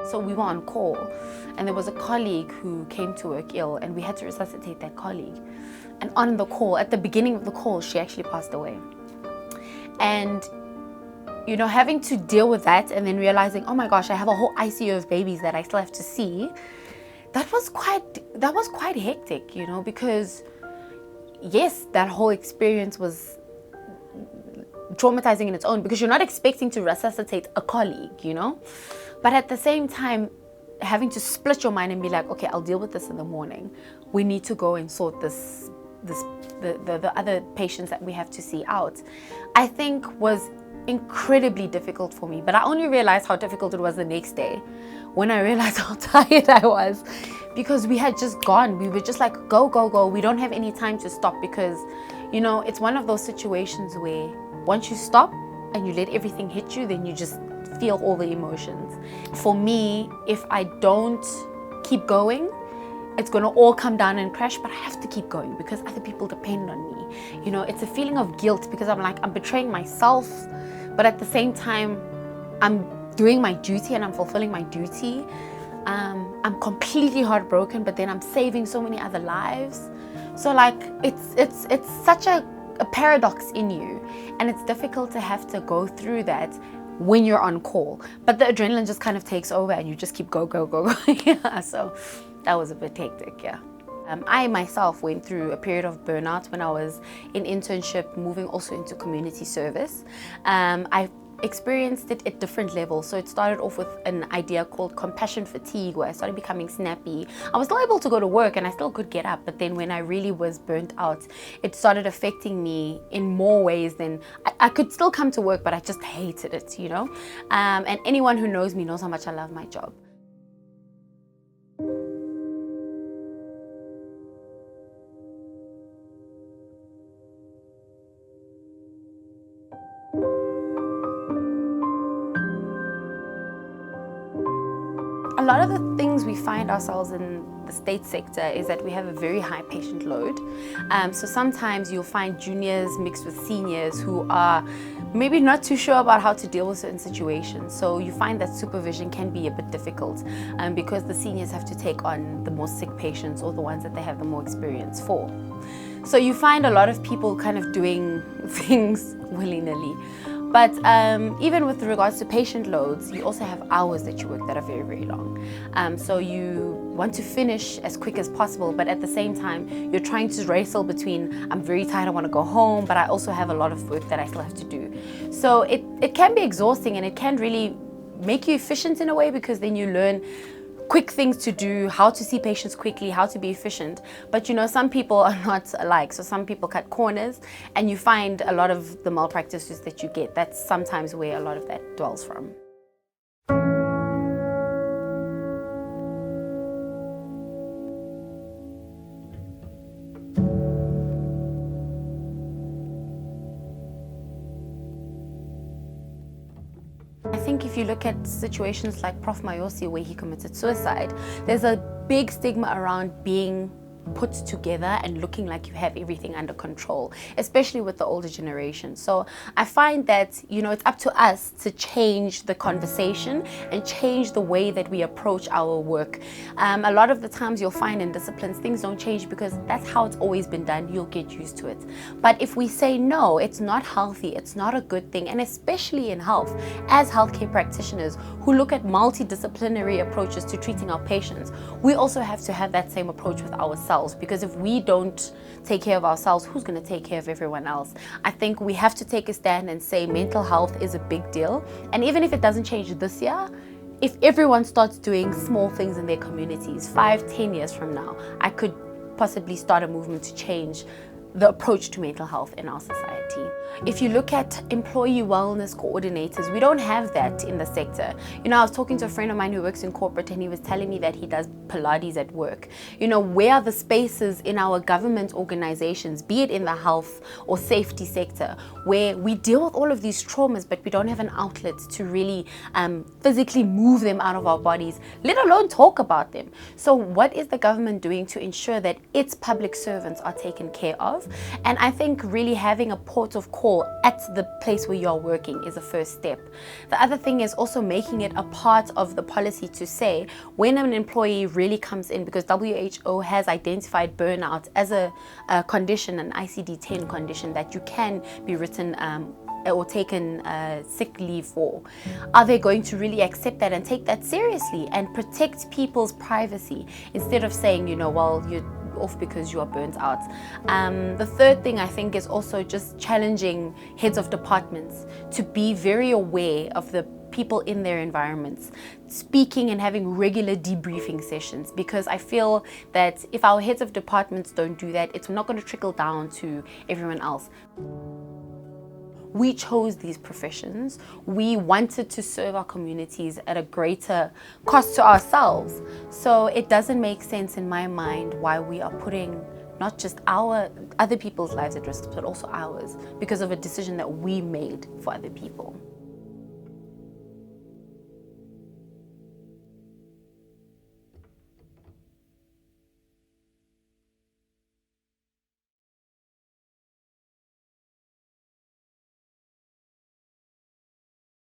So we were on call, and there was a colleague who came to work ill, and we had to resuscitate that colleague. And on the call, at the beginning of the call, she actually passed away. And you know, having to deal with that and then realizing, oh my gosh, I have a whole ICU of babies that I still have to see. That was quite hectic, you know, because yes, that whole experience was traumatizing in its own, because you're not expecting to resuscitate a colleague, you know, but at the same time, having to split your mind and be like, okay, I'll deal with this in the morning. We need to go and sort the other patients that we have to see out, I think was incredibly difficult for me. But I only realized how difficult it was the next day when I realized how tired I was, because we had just gone. We were just like, go, go, go. We don't have any time to stop, because, you know, it's one of those situations where once you stop and you let everything hit you, then you just feel all the emotions. For me, if I don't keep going, it's going to all come down and crash, but I have to keep going because other people depend on me. You know, it's a feeling of guilt, because I'm like, I'm betraying myself, but at the same time, I'm doing my duty and I'm fulfilling my duty. I'm completely heartbroken, but then I'm saving so many other lives. So like, it's such a paradox in you, and it's difficult to have to go through that when you're on call. But the adrenaline just kind of takes over and you just keep go, go, go, go. Yeah, so that was a bit hectic, yeah. I myself went through a period of burnout when I was in internship, moving also into community service. I experienced it at different levels. So it started off with an idea called compassion fatigue, where I started becoming snappy. I was still able to go to work and I still could get up, but then when I really was burnt out, it started affecting me in more ways than I could still come to work, but I just hated it, you know. And anyone who knows me knows how much I love my job. A lot of the things we find ourselves in the state sector is that we have a very high patient load. So sometimes you'll find juniors mixed with seniors who are maybe not too sure about how to deal with certain situations. So you find that supervision can be a bit difficult because the seniors have to take on the more sick patients or the ones that they have the more experience for. So you find a lot of people kind of doing things willy-nilly. But even with regards to patient loads, you also have hours that you work that are very, very long. So you want to finish as quick as possible, but at the same time, you're trying to wrestle between, I'm very tired, I want to go home, but I also have a lot of work that I still have to do. So it can be exhausting, and it can really make you efficient in a way, because then you learn quick things to do, how to see patients quickly, how to be efficient. But you know, some people are not alike. So some people cut corners, and you find a lot of the malpractices that you get, that's sometimes where a lot of that dwells from. I think if you look at situations like Prof Mayosi, where he committed suicide, there's a big stigma around being put together and looking like you have everything under control, especially with the older generation. So I find that, you know, it's up to us to change the conversation and change the way that we approach our work. A lot of the times you'll find in disciplines, things don't change because that's how it's always been done. You'll get used to it. But if we say, no, it's not healthy, it's not a good thing, and especially in health, as healthcare practitioners who look at multidisciplinary approaches to treating our patients, we also have to have that same approach with ourselves. Because if we don't take care of ourselves, who's going to take care of everyone else? I think we have to take a stand and say mental health is a big deal. And even if it doesn't change this year, if everyone starts doing small things in their communities, 5-10 years from now, I could possibly start a movement to change the approach to mental health in our society. If you look at employee wellness coordinators, we don't have that in the sector. You know, I was talking to a friend of mine who works in corporate, and he was telling me that he does Pilates at work. You know, where are the spaces in our government organizations, be it in the health or safety sector, where we deal with all of these traumas, but we don't have an outlet to really physically move them out of our bodies, let alone talk about them. So what is the government doing to ensure that its public servants are taken care of? And I think really having a port of call call at the place where you're working is a first step. The other thing is also making it a part of the policy to say when an employee really comes in, because WHO has identified burnout as a condition, an ICD-10 condition that you can be written or taken sick leave for. Are they going to really accept that and take that seriously and protect people's privacy instead of saying, you know, well, you're off because you are burnt out? The third thing I think is also just challenging heads of departments to be very aware of the people in their environments, speaking and having regular debriefing sessions, because I feel that if our heads of departments don't do that, it's not going to trickle down to everyone else. We chose these professions. We wanted to serve our communities at a greater cost to ourselves. So it doesn't make sense in my mind why we are putting not just our other people's lives at risk, but also ours, because of a decision that we made for other people.